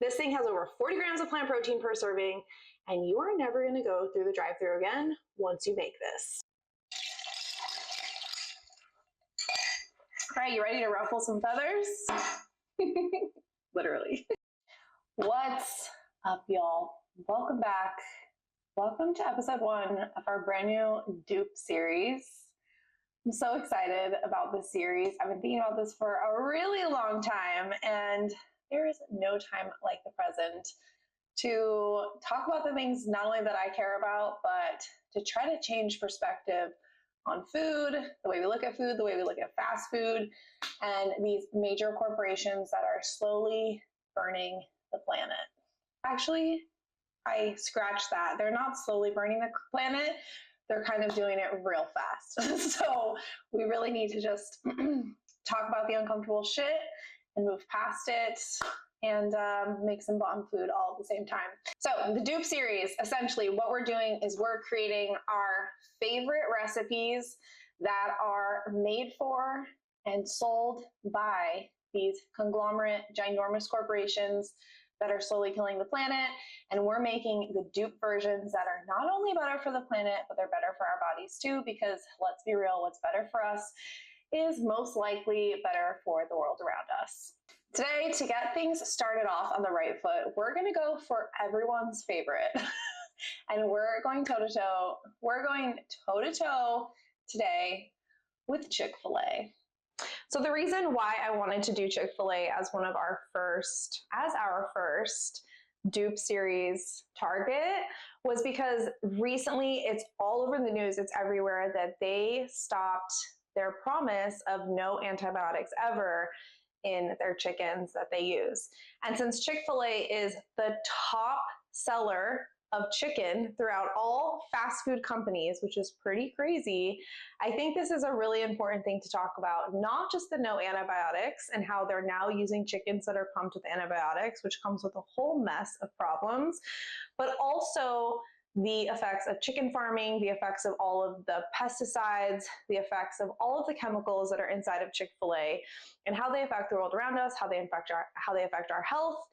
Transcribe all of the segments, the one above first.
This thing has over 40 grams of plant protein per serving, and you are never gonna go through the drive-thru again once you make this. All right, you ready to ruffle some feathers? Literally. What's up, y'all? Welcome back. Welcome to episode 1 of our brand new Dupe series. I'm so excited about this series. I've been thinking about this for a really long time, and there is no time like the present to talk about the things not only that I care about, but to try to change perspective on food, the way we look at food, the way we look at fast food, and these major corporations that are slowly burning the planet. Actually, I scratched that. They're not slowly burning the planet. They're kind of doing it real fast. So we really need to just talk about the uncomfortable shit and move past it and make some bomb food all at the same time. So the Dupe series, essentially what we're doing is we're creating our favorite recipes that are made for and sold by these conglomerate, ginormous corporations that are slowly killing the planet. And we're making the dupe versions that are not only better for the planet, but they're better for our bodies too, because let's be real, what's better for us is most likely better for the world around us. Today, to get things started off on the right foot, we're gonna go for everyone's favorite. And we're going toe-to-toe. We're going toe-to-toe today with Chick Fil A. So the reason why I wanted to do Chick Fil A as our first Dupe series target was because recently it's all over the news, it's everywhere, that they stopped their promise of no antibiotics ever in their chickens that they use. And since Chick Fil A is the top seller of chicken throughout all fast food companies, which is pretty crazy, I think this is a really important thing to talk about. Not just the no antibiotics and how they're now using chickens that are pumped with antibiotics, which comes with a whole mess of problems, but also the effects of chicken farming, the effects of all of the pesticides, the effects of all of the chemicals that are inside of Chick Fil A, and how they affect the world around us, how they affect our health,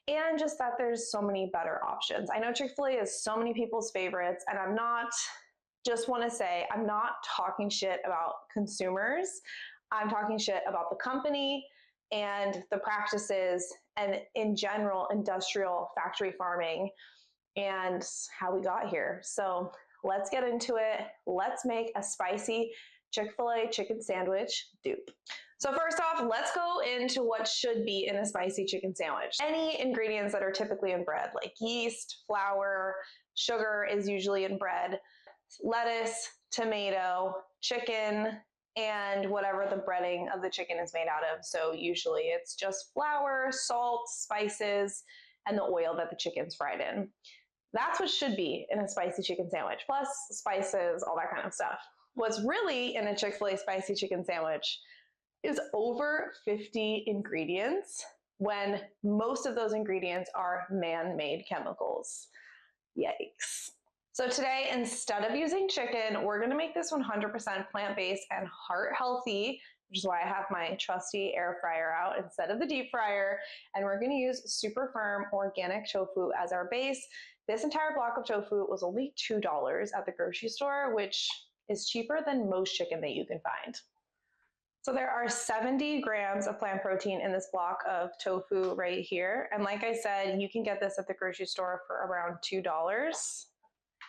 and just that there's so many better options. I know Chick Fil A is so many people's favorites, and I'm not talking shit about consumers. I'm talking shit about the company and the practices and in general industrial factory farming and how we got here. So let's get into it. Let's make a spicy Chick Fil A chicken sandwich dupe. So first off, let's go into what should be in a spicy chicken sandwich. Any ingredients that are typically in bread, like yeast, flour, sugar is usually in bread, lettuce, tomato, chicken, and whatever the breading of the chicken is made out of. So usually it's just flour, salt, spices, and the oil that the chicken's fried in. That's what should be in a spicy chicken sandwich, plus spices, all that kind of stuff. What's really in a Chick Fil A spicy chicken sandwich is over 50 ingredients when most of those ingredients are man-made chemicals. Yikes. So today, instead of using chicken, we're gonna make this 100% plant-based and heart-healthy, which is why I have my trusty air fryer out instead of the deep fryer. And we're gonna use super firm organic tofu as our base. This entire block of tofu was only $2 at the grocery store, which is cheaper than most chicken that you can find. So there are 70 grams of plant protein in this block of tofu right here. And like I said, you can get this at the grocery store for around $2.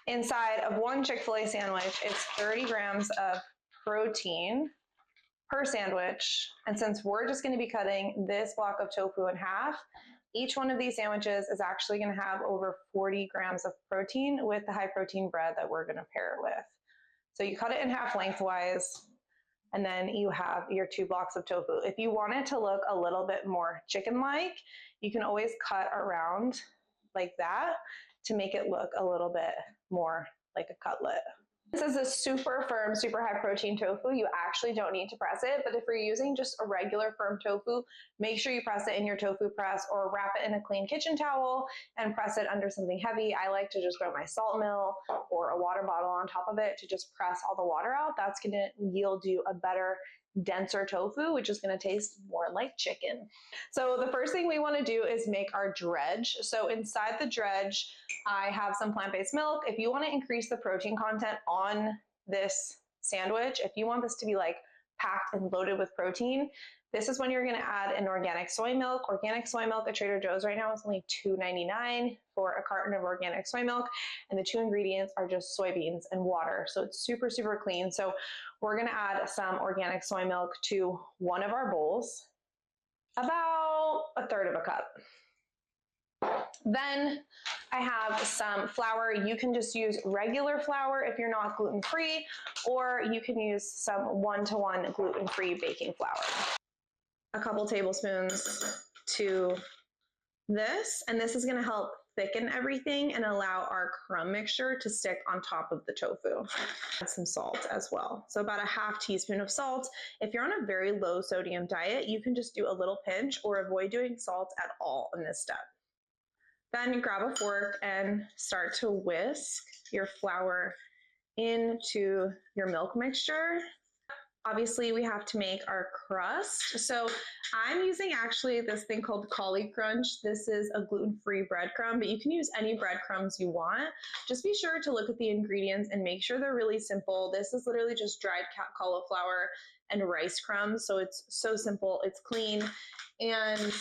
Inside of one Chick Fil A sandwich, it's 30 grams of protein per sandwich. And since we're just gonna be cutting this block of tofu in half, each one of these sandwiches is actually gonna have over 40 grams of protein with the high protein bread that we're gonna pair it with. So you cut it in half lengthwise, and then you have your 2 blocks of tofu. If you want it to look a little bit more chicken-like, you can always cut around like that to make it look a little bit more like a cutlet. This is a super firm, super high protein tofu. You actually don't need to press it, but if you're using just a regular firm tofu, make sure you press it in your tofu press or wrap it in a clean kitchen towel and press it under something heavy. I like to just put my salt mill or a water bottle on top of it to just press all the water out. That's gonna yield you a better denser tofu, which is going to taste more like chicken. So the first thing we want to do is make our dredge. So inside the dredge, I have some plant-based milk. If you want to increase the protein content on this sandwich, if you want this to be like packed and loaded with protein, this is when you're going to add an organic soy milk. Organic soy milk at Trader Joe's right now is only $2.99 for a carton of organic soy milk. And the two ingredients are just soybeans and water. So it's super, super clean. So we're going to add some organic soy milk to one of our bowls, about a third of a cup. Then I have some flour. You can just use regular flour if you're not gluten-free, or you can use some 1-to-1 gluten-free baking flour. A couple tablespoons to this, and this is going to help thicken everything and allow our crumb mixture to stick on top of the tofu. Add some salt as well. So about a half teaspoon of salt. If you're on a very low sodium diet, you can just do a little pinch or avoid doing salt at all in this step. Then grab a fork and start to whisk your flour into your milk mixture. Obviously, we have to make our crust. So I'm using actually this thing called Cauli Crunch. This is a gluten-free breadcrumb, but you can use any breadcrumbs you want. Just be sure to look at the ingredients and make sure they're really simple. This is literally just dried cauliflower and rice crumbs. So it's so simple, it's clean and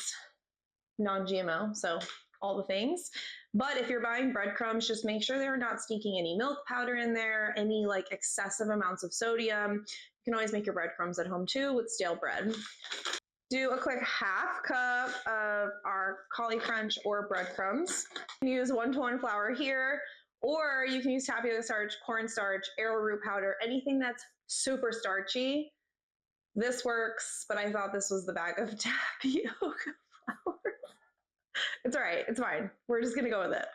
non-GMO. So all the things. But if you're buying breadcrumbs, just make sure they're not sneaking any milk powder in there, any like excessive amounts of sodium. You can always make your breadcrumbs at home too with stale bread. Do a quick half cup of our Cauli Crunch or breadcrumbs. You can use 1-to-1 flour here, or you can use tapioca starch, cornstarch, arrowroot powder, anything that's super starchy. This works, but I thought this was the bag of tapioca flour. It's all right, it's fine. We're just gonna go with it.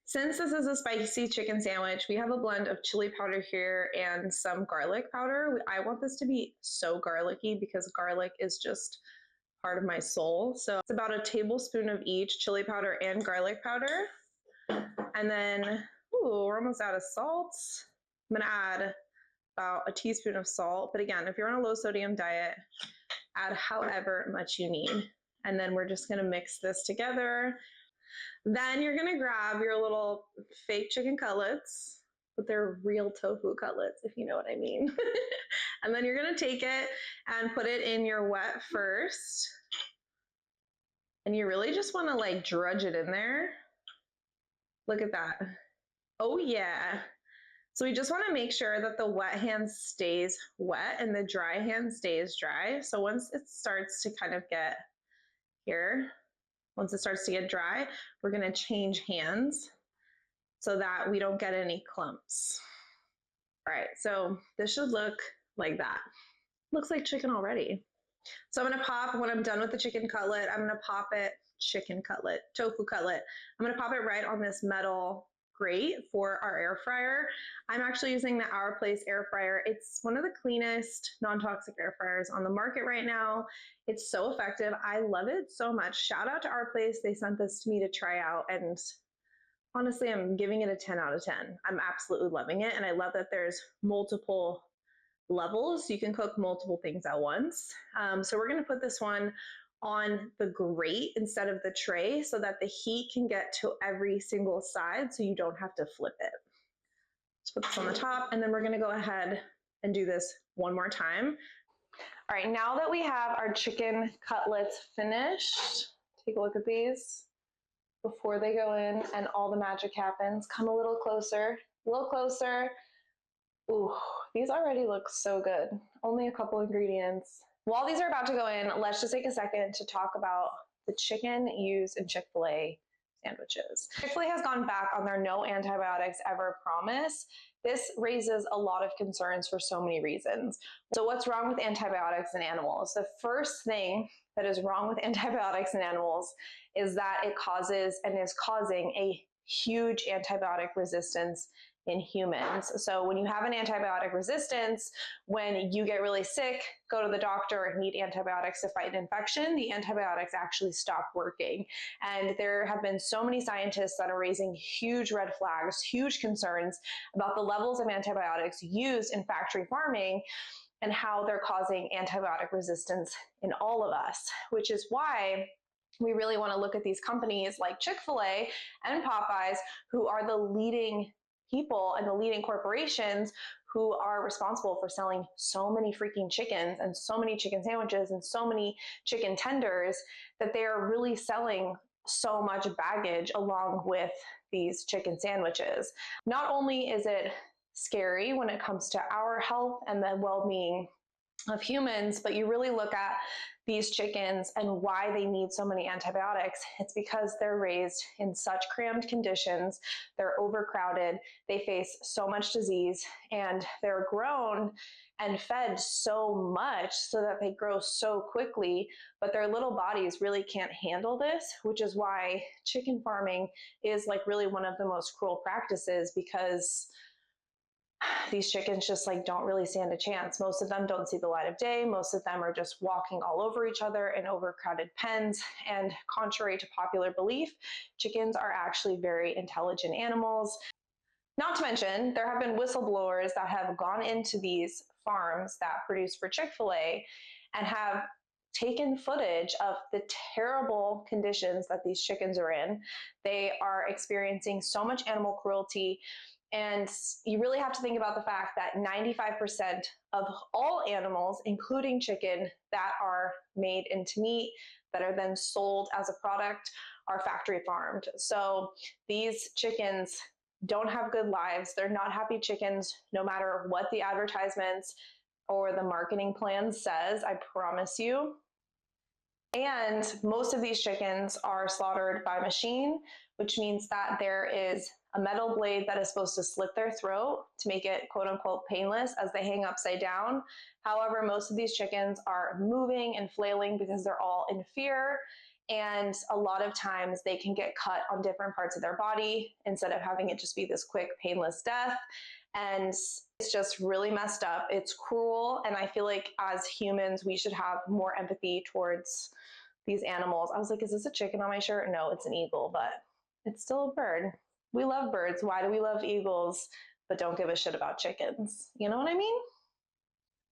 Since this is a spicy chicken sandwich, we have a blend of chili powder here and some garlic powder. I want this to be so garlicky because garlic is just part of my soul. So it's about a tablespoon of each, chili powder and garlic powder. And then, ooh, we're almost out of salt. I'm gonna add about a teaspoon of salt. But again, if you're on a low sodium diet, add however much you need. And then we're just gonna mix this together. Then you're gonna grab your little fake chicken cutlets, but they're real tofu cutlets, if you know what I mean. And then you're gonna take it and put it in your wet first. And you really just wanna like drudge it in there. Look at that. Oh yeah. So we just wanna make sure that the wet hand stays wet and the dry hand stays dry. So once it starts to kind of get here, once it starts to get dry, we're gonna change hands so that we don't get any clumps. All right, so this should look like that. Looks like chicken already. So I'm gonna pop, when I'm done with the chicken cutlet, I'm gonna pop it, tofu cutlet. I'm gonna pop it right on this metal grate for our air fryer. I'm actually using the Our Place air fryer. It's one of the cleanest non-toxic air fryers on the market right now. It's so effective. I love it so much. Shout out to Our Place. They sent this to me to try out, and honestly, I'm giving it a 10 out of 10. I'm absolutely loving it, and I love that there's multiple levels. You can cook multiple things at once. So we're gonna put this one on the grate instead of the tray so that the heat can get to every single side so you don't have to flip it. Let's put this on the top, and then we're gonna go ahead and do this one more time. All right, now that we have our chicken cutlets finished, take a look at these before they go in and all the magic happens. Come a little closer, a little closer. Ooh, these already look so good. Only a couple ingredients. While these are about to go in, let's just take a second to talk about the chicken used in Chick Fil A sandwiches. Chick Fil A has gone back on their no antibiotics ever promise. This raises a lot of concerns for so many reasons. So what's wrong with antibiotics in animals? The first thing that is wrong with antibiotics in animals is that it causes and is causing a huge antibiotic resistance in humans. So when you have an antibiotic resistance, when you get really sick, go to the doctor, need antibiotics to fight an infection, the antibiotics actually stop working. And there have been so many scientists that are raising huge red flags, huge concerns about the levels of antibiotics used in factory farming. and how they're causing antibiotic resistance in all of us, which is why we really want to look at these companies like Chick Fil A and Popeyes, who are the leading people and the leading corporations who are responsible for selling so many freaking chickens and so many chicken sandwiches and so many chicken tenders, that they are really selling so much baggage along with these chicken sandwiches. Not only is it scary when it comes to our health and the well-being of humans, but you really look at these chickens and why they need so many antibiotics. It's because they're raised in such crammed conditions, they're overcrowded, they face so much disease, and they're grown and fed so much so that they grow so quickly, but their little bodies really can't handle this, which is why chicken farming is like really one of the most cruel practices, because these chickens just like don't really stand a chance. Most of them don't see the light of day. Most of them are just walking all over each other in overcrowded pens. And contrary to popular belief, chickens are actually very intelligent animals. Not to mention, there have been whistleblowers that have gone into these farms that produce for Chick Fil A and have taken footage of the terrible conditions that these chickens are in. They are experiencing so much animal cruelty. And you really have to think about the fact that 95% of all animals, including chicken, that are made into meat, that are then sold as a product, are factory farmed. So these chickens don't have good lives. They're not happy chickens, no matter what the advertisements or the marketing plan says, I promise you. And most of these chickens are slaughtered by machine, which means that there is a metal blade that is supposed to slit their throat to make it quote unquote painless as they hang upside down. However, most of these chickens are moving and flailing because they're all in fear. And a lot of times they can get cut on different parts of their body instead of having it just be this quick, painless death. And it's just really messed up. It's cruel. And I feel like as humans, we should have more empathy towards these animals. I was like, is this a chicken on my shirt? No, it's an eagle, but it's still a bird. We love birds. Why do we love eagles, but don't give a shit about chickens? You know what I mean?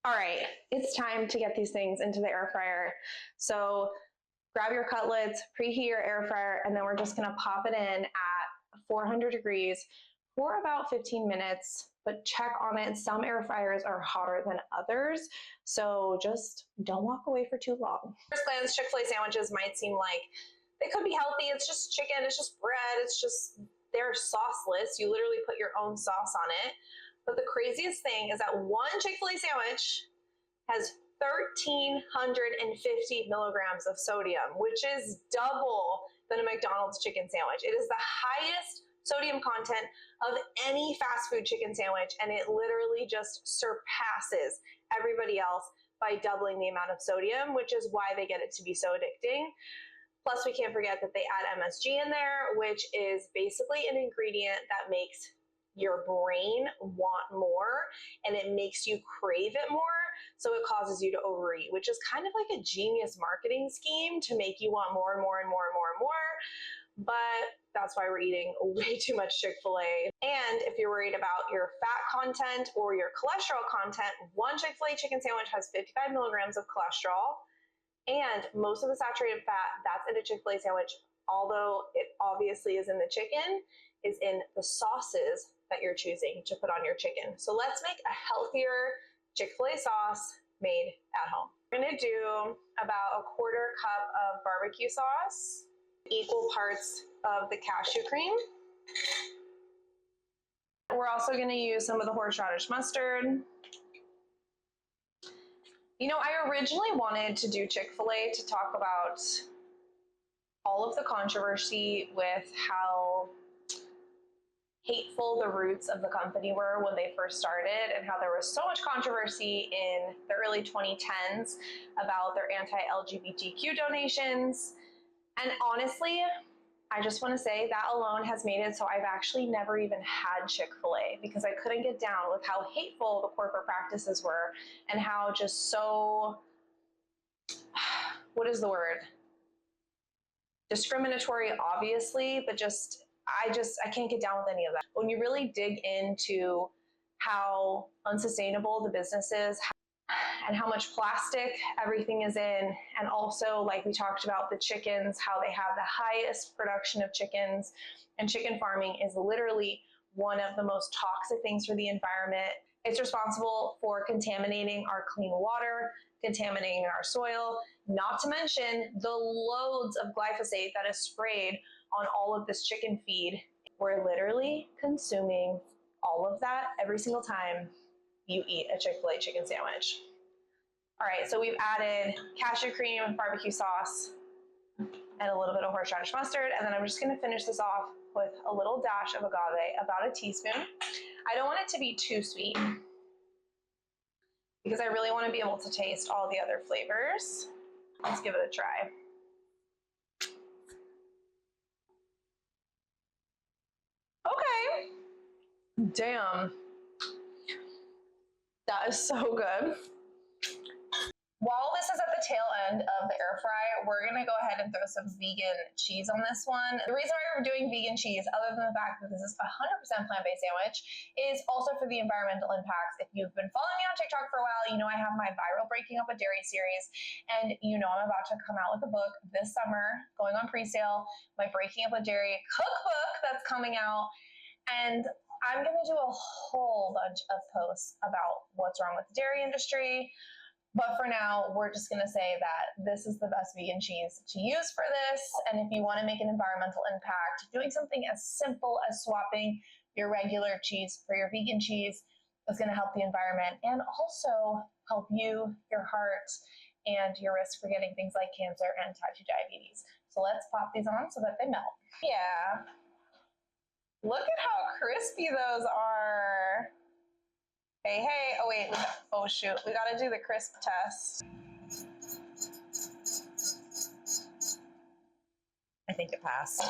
All right, it's time to get these things into the air fryer. So grab your cutlets, preheat your air fryer, and then we're just gonna pop it in at 400 degrees for about 15 minutes, but check on it. Some air fryers are hotter than others, so just don't walk away for too long. First glance, Chick Fil A sandwiches might seem like they could be healthy. It's just chicken, it's just bread, it's just, they're sauceless. You literally put your own sauce on it. But the craziest thing is that one Chick Fil A sandwich has 1,350 milligrams of sodium, which is double than a McDonald's chicken sandwich. It is the highest sodium content of any fast food chicken sandwich, and it literally just surpasses everybody else by doubling the amount of sodium, which is why they get it to be so addicting. Plus, we can't forget that they add MSG in there, which is basically an ingredient that makes your brain want more, and it makes you crave it more, so it causes you to overeat, which is kind of like a genius marketing scheme to make you want more and more and more and more and more. But that's why we're eating way too much Chick Fil A. And if you're worried about your fat content or your cholesterol content, one Chick Fil A chicken sandwich has 55 milligrams of cholesterol. And most of the saturated fat that's in a Chick Fil A sandwich, although it obviously is in the chicken, is in the sauces that you're choosing to put on your chicken. So let's make a healthier Chick Fil A sauce made at home. We're gonna do about a quarter cup of barbecue sauce, equal parts of the cashew cream. We're also gonna use some of the horseradish mustard. You know, I originally wanted to do Chick Fil A to talk about all of the controversy with how hateful the roots of the company were when they first started, and how there was so much controversy in the early 2010s about their anti-LGBTQ donations. And honestly, I just want to say that alone has made it so I've actually never even had Chick Fil A, because I couldn't get down with how hateful the corporate practices were and how just so, what is the word? Discriminatory, obviously, but I can't get down with any of that. When you really dig into how unsustainable the business is, and how much plastic everything is in. And also, like we talked about the chickens, how they have the highest production of chickens. And chicken farming is literally one of the most toxic things for the environment. It's responsible for contaminating our clean water, contaminating our soil, not to mention the loads of glyphosate that is sprayed on all of this chicken feed. We're literally consuming all of that every single time you eat a Chick Fil A chicken sandwich. All right, so we've added cashew cream, barbecue sauce, and a little bit of horseradish mustard, and then I'm just gonna finish this off with a little dash of agave, about a teaspoon. I don't want it to be too sweet because I really want to be able to taste all the other flavors. Let's give it a try. Okay. Damn. That is so good. While this is at the tail end of the air fry, we're gonna go ahead and throw some vegan cheese on this one. The reason why we're doing vegan cheese, other than the fact that this is 100% plant-based sandwich, is also for the environmental impacts. If you've been following me on TikTok for a while, you know I have my viral Breaking Up with Dairy series, and you know I'm about to come out with a book this summer, going on pre-sale, my Breaking Up with Dairy cookbook that's coming out, and I'm gonna do a whole bunch of posts about what's wrong with the dairy industry. But for now, we're just gonna say that this is the best vegan cheese to use for this. And if you wanna make an environmental impact, doing something as simple as swapping your regular cheese for your vegan cheese is gonna help the environment and also help you, your heart, and your risk for getting things like cancer and type 2 diabetes. So let's pop these on so that they melt. Yeah. Look at how crispy those are. Hey, hey, oh wait, oh shoot, we gotta do the crisp test. I think it passed.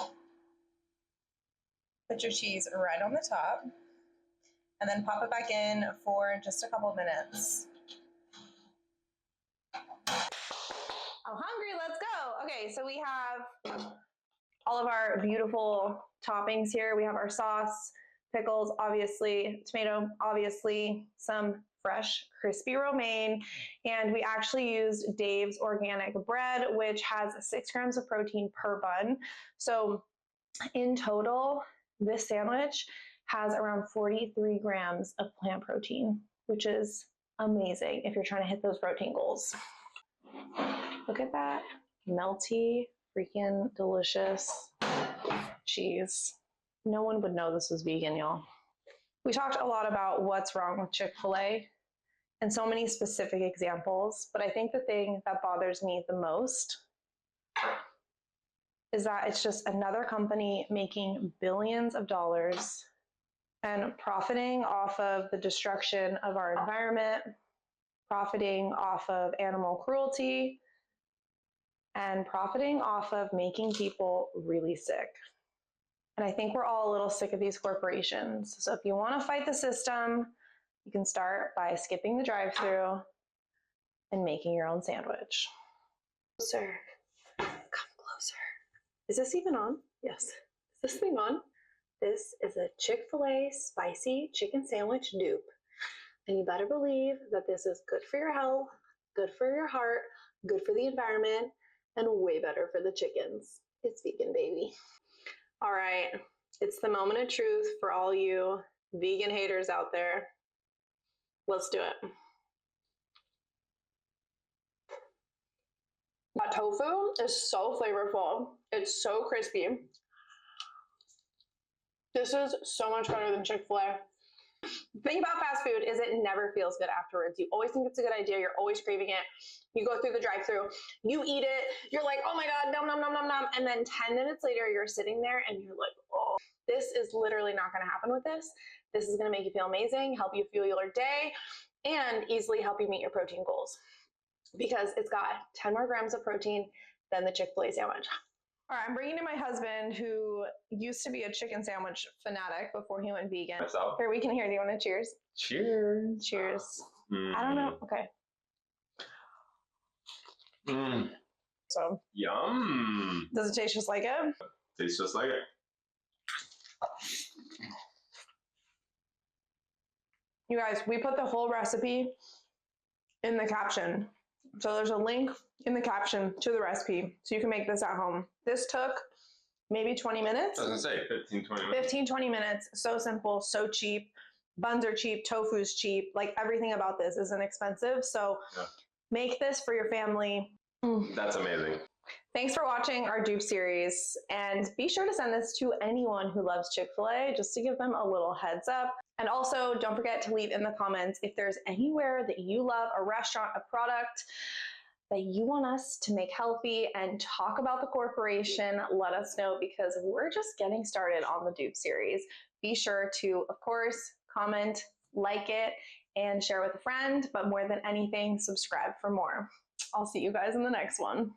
Put your cheese right on the top, and then pop it back in for just a couple minutes. I'm hungry, let's go. Okay, so we have all of our beautiful toppings here. We have our sauce, pickles, obviously, tomato, obviously, some fresh crispy romaine, and we actually used Dave's organic bread, which has 6 grams of protein per bun. So in total, this sandwich has around 43 grams of plant protein, which is amazing if you're trying to hit those protein goals. Look at that melty, freaking delicious cheese. No one would know this was vegan, y'all. We talked a lot about what's wrong with Chick Fil A and so many specific examples, but I think the thing that bothers me the most is that it's just another company making billions of dollars and profiting off of the destruction of our environment, profiting off of animal cruelty, and profiting off of making people really sick. And I think we're all a little sick of these corporations. So if you want to fight the system, you can start by skipping the drive-thru and making your own sandwich. Closer. Come closer. Is this even on? Yes. Is this thing on? This is a Chick Fil A Spicy Chicken Sandwich Dupe. And you better believe that this is good for your health, good for your heart, good for the environment, and way better for the chickens. It's vegan, baby. All right, it's the moment of truth for all you vegan haters out there. Let's do it. That tofu is so flavorful. It's so crispy. This is so much better than Chick Fil A. The thing about fast food is it never feels good afterwards. You always think it's a good idea. You're always craving it. You go through the drive-thru, you eat it, you're like, oh my God, nom, nom, nom, nom, nom. And then 10 minutes later, you're sitting there and you're like, oh, this is literally not gonna happen with this. This is gonna make you feel amazing, help you fuel your day, and easily help you meet your protein goals because it's got 10 more grams of protein than the Chick Fil A sandwich. All right, I'm bringing in my husband who used to be a chicken sandwich fanatic before he went vegan. Myself. Here, we can hear. Do you want to cheers? Cheers. Cheers. I don't know. Okay. So. Yum. Does it taste just like it? Tastes just like it. You guys, we put the whole recipe in the caption. So there's a link in the caption to the recipe so you can make this at home. This took maybe 20 minutes. I was gonna say 15, 20 minutes. 15, 20 minutes. So simple, so cheap. Buns are cheap, tofu's cheap. Like everything about this is inexpensive. So make this for your family. That's amazing. Thanks for watching our dupe series, and be sure to send this to anyone who loves Chick Fil A just to give them a little heads up. And also don't forget to leave in the comments if there's anywhere that you love, a restaurant, a product that you want us to make healthy and talk about the corporation. Let us know, because we're just getting started on the dupe series. Be sure to, of course, comment, like it, and share with a friend, but more than anything, subscribe for more. I'll see you guys in the next one.